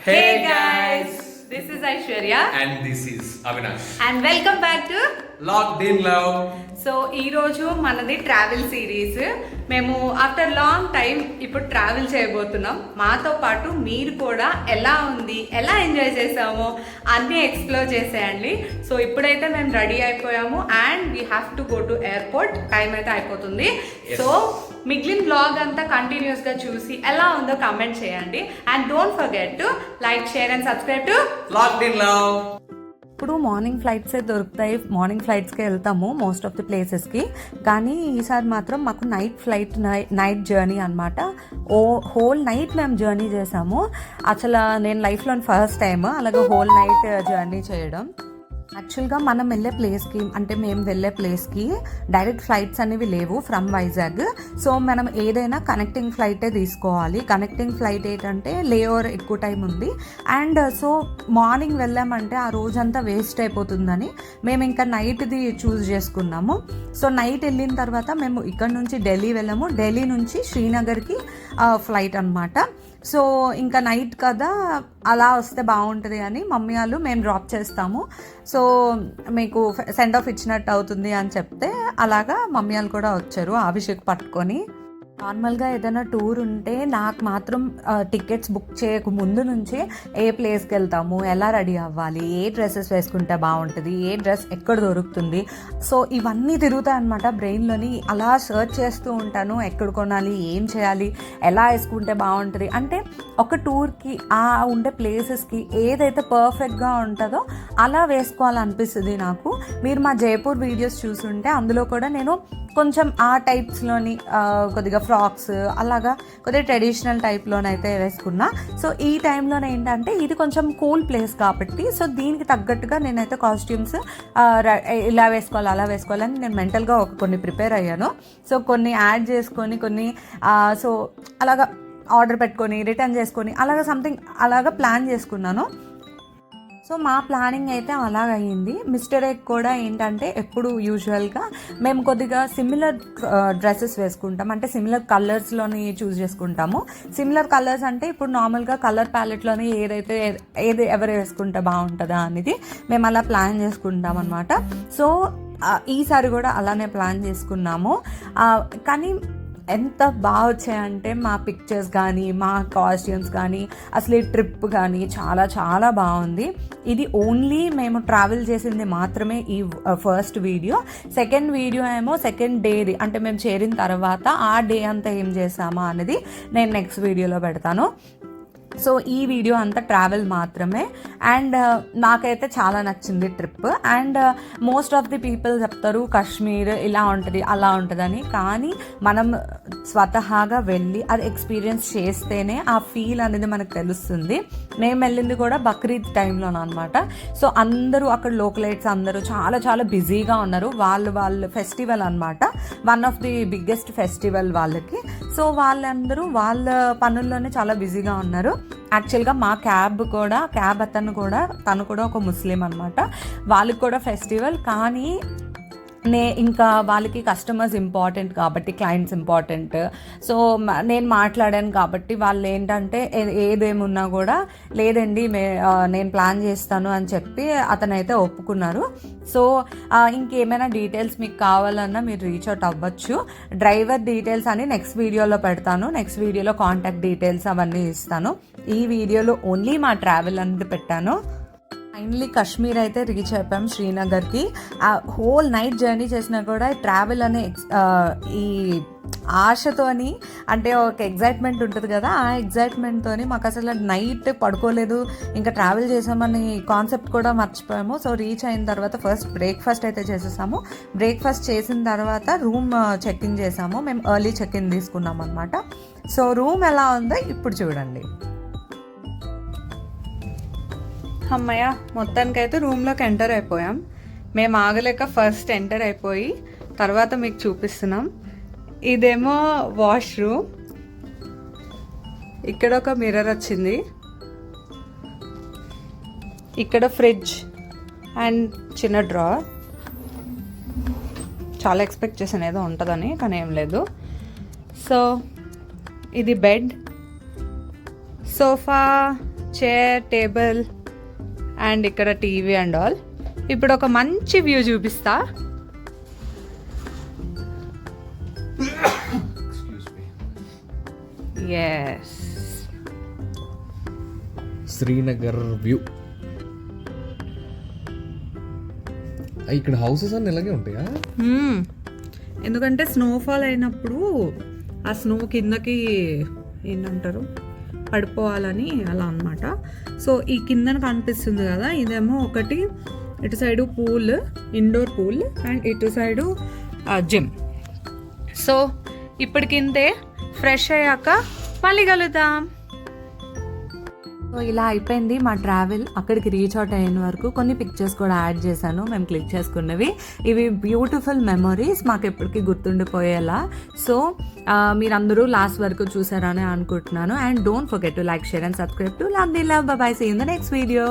Hey guys, this is Aishwarya and this is Avinash and welcome back to Locked in Love. So ఈరోజు మనది travel series. మేము after long time ఇప్పుడు travel చేయబోతున్నాం. మాతో పాటు మీరు కూడా ఎలా ఉంది, ఎలా ఎంజాయ్ చేసామో అన్నీ ఎక్స్ప్లోర్ చేసేయండి. సో ఇప్పుడైతే మేము రెడీ అయిపోయాము and we have to go to airport. Time అయితే అయిపోతుంది. సో మిగిలిన బ్లాగ్ అంతా కంటిన్యూస్గా చూసి ఎలా ఉందో కామెంట్ చేయండి. And don't forget to like, share and subscribe to Locked in Love. ఇప్పుడు మార్నింగ్ ఫ్లైట్సే దొరుకుతాయి. మార్నింగ్ ఫ్లైట్స్కే వెళ్తాము మోస్ట్ ఆఫ్ ది ప్లేసెస్కి. కానీ ఈసారి మాత్రం మాకు నైట్ ఫ్లైట్, నైట్ జర్నీ అనమాట. హోల్ నైట్ మేము జర్నీ చేసాము. అసలు నేను లైఫ్లో ఫస్ట్ టైం అలాగే హోల్ నైట్ జర్నీ చేయడం. యాక్చువల్గా మనం వెళ్ళే ప్లేస్కి, అంటే మేము వెళ్ళే ప్లేస్కి డైరెక్ట్ ఫ్లైట్స్ అనేవి లేవు ఫ్రమ్ వైజాగ్. సో మనం ఏదైనా కనెక్టింగ్ ఫ్లైటే తీసుకోవాలి. కనెక్టింగ్ ఫ్లైట్ ఏంటంటే లే ఓవర్ ఎక్కువ టైం ఉంది. అండ్ సో మార్నింగ్ వెళ్ళామంటే ఆ రోజంతా వేస్ట్ అయిపోతుందని మేము ఇంకా నైట్ది చూస్ చేసుకున్నాము. సో నైట్ వెళ్ళిన తర్వాత మేము ఇక్కడ నుంచి ఢిల్లీ వెళ్ళాము. ఢిల్లీ నుంచి శ్రీనగర్కి ఫ్లైట్ అనమాట. సో ఇంకా నైట్ కదా, అలా వస్తే బాగుంటుంది అని మమ్మీ వాళ్ళు మేము డ్రాప్ చేస్తాము, సో మీకు సెండ్ ఆఫ్ ఇచ్చినట్టు అవుతుంది అని చెప్తే అలాగా మమ్మీ వాళ్ళు కూడా వచ్చారు అభిషేక్ పట్టుకొని. నార్మల్గా ఏదైనా టూర్ ఉంటే నాకు మాత్రం టికెట్స్ బుక్ చేయక ముందు నుంచే ఏ ప్లేస్కి వెళ్తాము, ఎలా రెడీ అవ్వాలి, ఏ డ్రెస్సెస్ వేసుకుంటే బాగుంటుంది, ఏ డ్రెస్ ఎక్కడ దొరుకుతుంది, సో ఇవన్నీ తిరుగుతాయి అనమాట బ్రెయిన్లోని. అలా సర్చ్ చేస్తూ ఉంటాను, ఎక్కడ కొనాలి, ఏం చేయాలి, ఎలా వేసుకుంటే బాగుంటుంది. అంటే ఒక టూర్కి ఆ ఉండే ప్లేసెస్కి ఏదైతే పర్ఫెక్ట్గా ఉంటుందో అలా వేసుకోవాలనిపిస్తుంది నాకు. మీరు మా జైపూర్ వీడియోస్ చూసుంటే అందులో కూడా నేను కొంచెం ఆ టైప్స్లోని కొద్దిగా ఫ్రాక్స్ అలాగా కొద్దిగా ట్రెడిషనల్ టైప్లోనైతే వేసుకున్నా. సో ఈ టైంలోనే ఏంటంటే ఇది కొంచెం కూల్ ప్లేస్ కాబట్టి సో దీనికి తగ్గట్టుగా నేనైతే కాస్ట్యూమ్స్ ఇలా వేసుకోవాలి, అలా వేసుకోవాలని నేను మెంటల్గా కొన్ని ప్రిపేర్ అయ్యాను. సో కొన్ని యాడ్ చేసుకొని కొన్ని సో అలాగా ఆర్డర్ పెట్టుకొని రిటర్న్ చేసుకొని అలాగా సంథింగ్ అలాగా ప్లాన్ చేసుకున్నాను. సో మా ప్లానింగ్ అయితే అలాగయ్యింది. మిస్టర్ ఎగ్ కూడా ఏంటంటే ఎప్పుడు యూజువల్గా మేము కొద్దిగా సిమిలర్ డ్రెస్సెస్ వేసుకుంటాం, అంటే సిమిలర్ కలర్స్లోని చూస్ చేసుకుంటాము. సిమిలర్ కలర్స్ అంటే ఇప్పుడు నార్మల్గా కలర్ ప్యాలెట్లోని ఏది ఎవరు వేసుకుంటే బాగుంటుందా అనేది మేము అలా ప్లాన్ చేసుకుంటాం అనమాట. సో ఈసారి కూడా అలానే ప్లాన్ చేసుకున్నాము. కానీ ఎంత బాగా వచ్చాయంటే మా పిక్చర్స్ కానీ మా కాస్ట్యూమ్స్ కానీ అసలు ఈ ట్రిప్ కానీ చాలా చాలా బాగుంది. ఇది ఓన్లీ మేము ట్రావెల్ చేసింది మాత్రమే ఈ ఫస్ట్ వీడియో. సెకండ్ వీడియో ఏమో సెకండ్ డేది, అంటే మేము చేరిన తర్వాత ఆ డే అంతా ఏం చేసామా అనేది నేను నెక్స్ట్ వీడియోలో పెడతాను. సో ఈ వీడియో అంతా ట్రావెల్ మాత్రమే. అండ్ నాకైతే చాలా నచ్చింది trip. And most of the people చెప్తారు కాశ్మీర్ ఇలా ఉంటుంది అలా ఉంటుందని, కానీ మనం స్వతహాగా వెళ్ళి అది ఎక్స్పీరియన్స్ చేస్తేనే ఆ ఫీల్ అనేది మనకు తెలుస్తుంది. మేము వెళ్ళింది కూడా బక్రీద్ టైంలోనూ అనమాట. సో అందరూ అక్కడ లోకలైట్స్ అందరూ చాలా చాలా బిజీగా ఉన్నారు. వాళ్ళు ఫెస్టివల్ అనమాట, one of the biggest festival వాళ్ళకి. సో వాళ్ళందరూ వాళ్ళ పనుల్లోనే చాలా బిజీగా ఉన్నారు. యాక్చువల్గా మా క్యాబ్ అతను కూడా ఒక ముస్లిం అనమాట. వాళ్ళకి కూడా ఫెస్టివల్, కానీ ఇంకా వాళ్ళకి కస్టమర్స్ ఇంపార్టెంట్ కాబట్టి, క్లయింట్స్ ఇంపార్టెంట్. సో నేను మాట్లాడాను కాబట్టి వాళ్ళు ఏంటంటే ఏదేమున్నా కూడా లేదండి నేను ప్లాన్ చేస్తాను అని చెప్పి అతనైతే ఒప్పుకున్నారు. సో ఇంకేమైనా డీటెయిల్స్ మీకు కావాలన్నా మీరు రీచ్ అవుట్ అవ్వచ్చు. డ్రైవర్ డీటెయిల్స్ అని నెక్స్ట్ వీడియోలో పెడతాను. నెక్స్ట్ వీడియోలో కాంటాక్ట్ డీటెయిల్స్ అవన్నీ ఇస్తాను. ఈ వీడియోలో ఓన్లీ మా ట్రావెల్ అనేది పెట్టాను. ఫైనలీ కాశ్మీర్ అయితే రీచ్ అయిపోయాం, శ్రీనగర్కి. హోల్ నైట్ జర్నీ చేసినా కూడా ట్రావెల్ అనే ఈ ఆశతోని, అంటే ఒక ఎగ్జైట్మెంట్ ఉంటుంది కదా, ఆ ఎగ్జైట్మెంట్తోని మాకు అసలు నైట్ పడుకోలేదు, ఇంకా ట్రావెల్ చేసామని కాన్సెప్ట్ కూడా మర్చిపోయాము. సో రీచ్ అయిన తర్వాత ఫస్ట్ బ్రేక్ఫాస్ట్ అయితే చేసేసాము. బ్రేక్ఫాస్ట్ చేసిన తర్వాత రూమ్ చెక్-ఇన్ చేసాము. మేము ఎర్లీ చెక్-ఇన్ తీసుకున్నాం అనమాట. సో రూమ్ ఎలా ఉందో ఇప్పుడు చూడండి. అమ్మయ్య, మొత్తానికైతే రూమ్లోకి ఎంటర్ అయిపోయాం. మేము ఆగలేక ఫస్ట్ ఎంటర్ అయిపోయి తర్వాత మీకు చూపిస్తున్నాం. ఇదేమో వాష్రూమ్. ఇక్కడ ఒక మిర్రర్ వచ్చింది, ఇక్కడ ఫ్రిడ్జ్ అండ్ చిన్న డ్రార్. చాలా ఎక్స్పెక్ట్ చేసాను ఏదో ఉంటుందని, కానీ ఏం లేదు. సో ఇది bed, sofa chair table and ఇక్కడ టీవీ అండ్ ఆల్. ఇప్పుడు ఒక మంచి వ్యూ చూపిస్తా. Yes, Srinagar view. ఇక్కడ హౌసెస్ అన్నీ ఇలాగే ఉంటాయా? ఎందుకంటే స్నోఫాల్ అయినప్పుడు ఆ స్నో కిందకి ఏంటంటారు పడిపోవాలని అలా అన్నమాట. సో ఈ కిందన కనిపిస్తుంది కదా, ఇదేమో ఒకటి ఇటు side pool, indoor pool, and ఇటు సైడు జిమ్. సో ఇప్పటికింతే, ఫ్రెష్ అయ్యాక మళ్ళీ కలుద్దాం. సో ఇలా అయిపోయింది మా ట్రావెల్. అక్కడికి రీచ్ అవుట్ అయిన వరకు కొన్ని పిక్చర్స్ కూడా యాడ్ చేశాను మేము క్లిక్ చేసుకున్నవి. ఇవి బ్యూటిఫుల్ మెమొరీస్, మాకు ఎప్పటికీ గుర్తుండిపోయేలా. సో మీరందరూ లాస్ట్ వరకు చూసారని అనుకుంటున్నాను. And don't forget to like, share and subscribe to love the love. Bye bye, see in the next video.